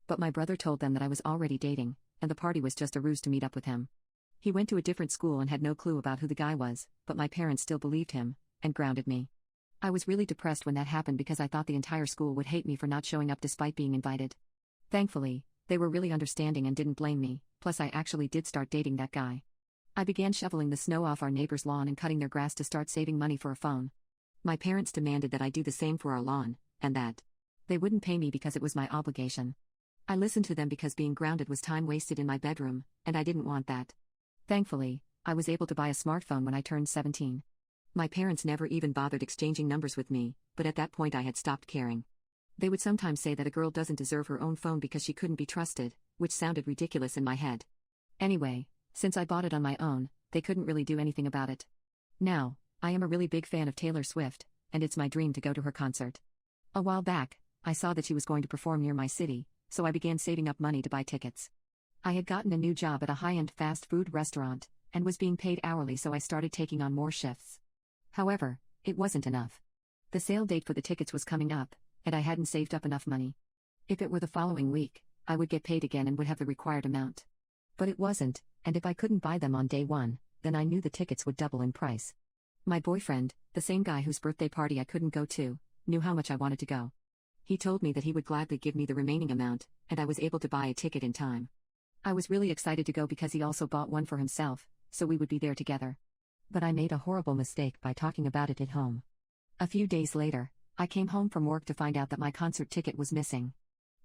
But my brother told them that I was already dating, and the party was just a ruse to meet up with him. He went to a different school and had no clue about who the guy was, but my parents still believed him, and grounded me. I was really depressed when that happened because I thought the entire school would hate me for not showing up despite being invited. Thankfully, they were really understanding and didn't blame me, plus I actually did start dating that guy. I began shoveling the snow off our neighbor's lawn and cutting their grass to start saving money for a phone. My parents demanded that I do the same for our lawn, and that they wouldn't pay me because it was my obligation. I listened to them because being grounded was time wasted in my bedroom, and I didn't want that. Thankfully, I was able to buy a smartphone when I turned 17. My parents never even bothered exchanging numbers with me, but at that point I had stopped caring. They would sometimes say that a girl doesn't deserve her own phone because she couldn't be trusted, which sounded ridiculous in my head. Anyway, since I bought it on my own, they couldn't really do anything about it. Now, I am a really big fan of Taylor Swift, and it's my dream to go to her concert. A while back, I saw that she was going to perform near my city, so I began saving up money to buy tickets. I had gotten a new job at a high-end fast food restaurant, and was being paid hourly, so I started taking on more shifts. However, it wasn't enough. The sale date for the tickets was coming up, and I hadn't saved up enough money. If it were the following week, I would get paid again and would have the required amount. But it wasn't, and if I couldn't buy them on day one, then I knew the tickets would double in price. My boyfriend, the same guy whose birthday party I couldn't go to, knew how much I wanted to go. He told me that he would gladly give me the remaining amount, and I was able to buy a ticket in time. I was really excited to go because he also bought one for himself, so we would be there together. But I made a horrible mistake by talking about it at home. A few days later, I came home from work to find out that my concert ticket was missing.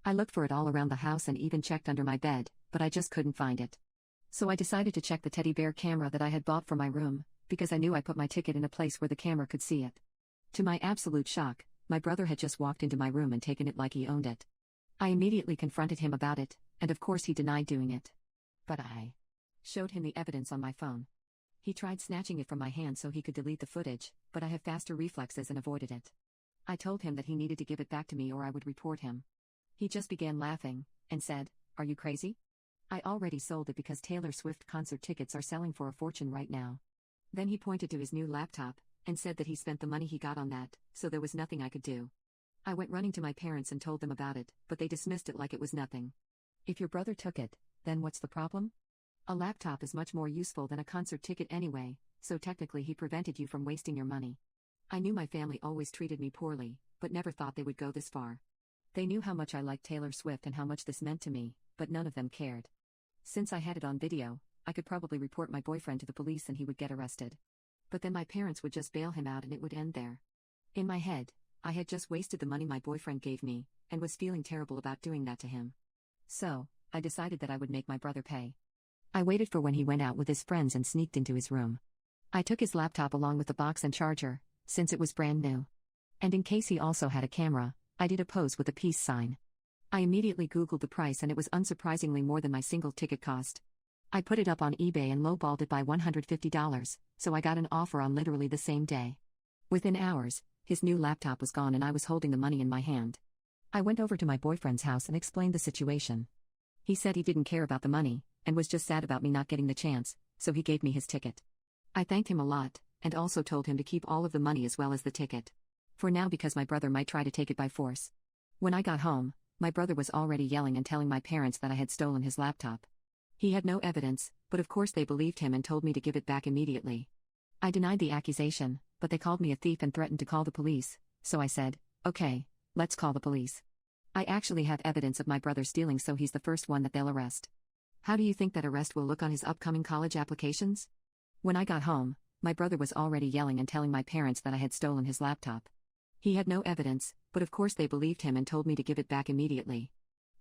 I looked for it all around the house and even checked under my bed, but I just couldn't find it. So I decided to check the teddy bear camera that I had bought for my room, because I knew I put my ticket in a place where the camera could see it. To my absolute shock, my brother had just walked into my room and taken it like he owned it. I immediately confronted him about it, and of course he denied doing it. But I showed him the evidence on my phone. He tried snatching it from my hand so he could delete the footage, but I have faster reflexes and avoided it. I told him that he needed to give it back to me or I would report him. He just began laughing, and said, "Are you crazy? I already sold it because Taylor Swift concert tickets are selling for a fortune right now." Then he pointed to his new laptop, and said that he spent the money he got on that, so there was nothing I could do. I went running to my parents and told them about it, but they dismissed it like it was nothing. If your brother took it, then what's the problem? A laptop is much more useful than a concert ticket anyway, so technically he prevented you from wasting your money. I knew my family always treated me poorly, but never thought they would go this far. They knew how much I liked Taylor Swift and how much this meant to me, but none of them cared. Since I had it on video, I could probably report my boyfriend to the police and he would get arrested. But then my parents would just bail him out and it would end there. In my head, I had just wasted the money my boyfriend gave me, and was feeling terrible about doing that to him. So, I decided that I would make my brother pay. I waited for when he went out with his friends and sneaked into his room. I took his laptop along with the box and charger, since it was brand new. And in case he also had a camera, I did a pose with a peace sign. I immediately Googled the price and it was unsurprisingly more than my single ticket cost. I put it up on eBay and lowballed it by $150, so I got an offer on literally the same day. Within hours, his new laptop was gone and I was holding the money in my hand. I went over to my boyfriend's house and explained the situation. He said he didn't care about the money, and was just sad about me not getting the chance, so he gave me his ticket. I thanked him a lot, and also told him to keep all of the money as well as the ticket. For now, because my brother might try to take it by force. When I got home, my brother was already yelling and telling my parents that I had stolen his laptop. He had no evidence, but of course they believed him and told me to give it back immediately. I denied the accusation, but they called me a thief and threatened to call the police, so I said, "Okay, let's call the police." I actually have evidence of my brother stealing, so he's the first one that they'll arrest. How do you think that arrest will look on his upcoming college applications? When I got home, my brother was already yelling and telling my parents that I had stolen his laptop. He had no evidence, but of course they believed him and told me to give it back immediately.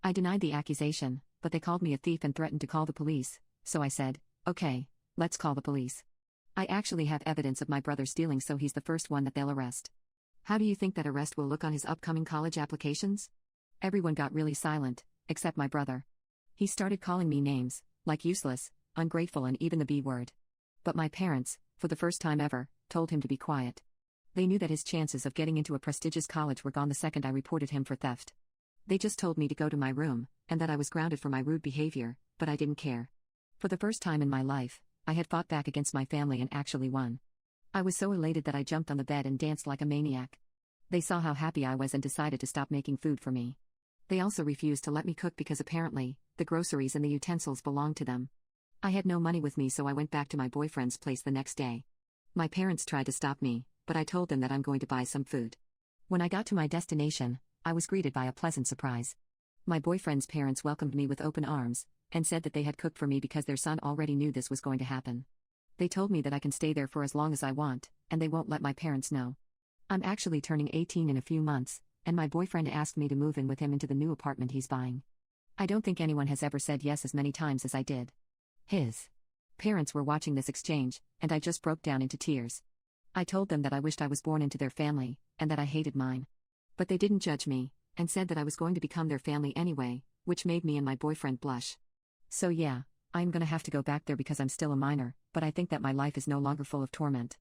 I denied the accusation, but they called me a thief and threatened to call the police, so I said, "Okay, let's call the police." I actually have evidence of my brother stealing, so he's the first one that they'll arrest. How do you think that arrest will look on his upcoming college applications? Everyone got really silent, except my brother. He started calling me names, like useless, ungrateful, and even the B word. But my parents, for the first time ever, told him to be quiet. They knew that his chances of getting into a prestigious college were gone the second I reported him for theft. They just told me to go to my room, and that I was grounded for my rude behavior, but I didn't care. For the first time in my life, I had fought back against my family and actually won. I was so elated that I jumped on the bed and danced like a maniac. They saw how happy I was and decided to stop making food for me. They also refused to let me cook because apparently, the groceries and the utensils belonged to them. I had no money with me, so I went back to my boyfriend's place the next day. My parents tried to stop me, but I told them that I'm going to buy some food. When I got to my destination, I was greeted by a pleasant surprise. My boyfriend's parents welcomed me with open arms, and said that they had cooked for me because their son already knew this was going to happen. They told me that I can stay there for as long as I want, and they won't let my parents know. I'm actually turning 18 in a few months, and my boyfriend asked me to move in with him into the new apartment he's buying. I don't think anyone has ever said yes as many times as I did. His parents were watching this exchange, and I just broke down into tears. I told them that I wished I was born into their family, and that I hated mine. But they didn't judge me, and said that I was going to become their family anyway, which made me and my boyfriend blush. So yeah, I'm gonna have to go back there because I'm still a minor, but I think that my life is no longer full of torment.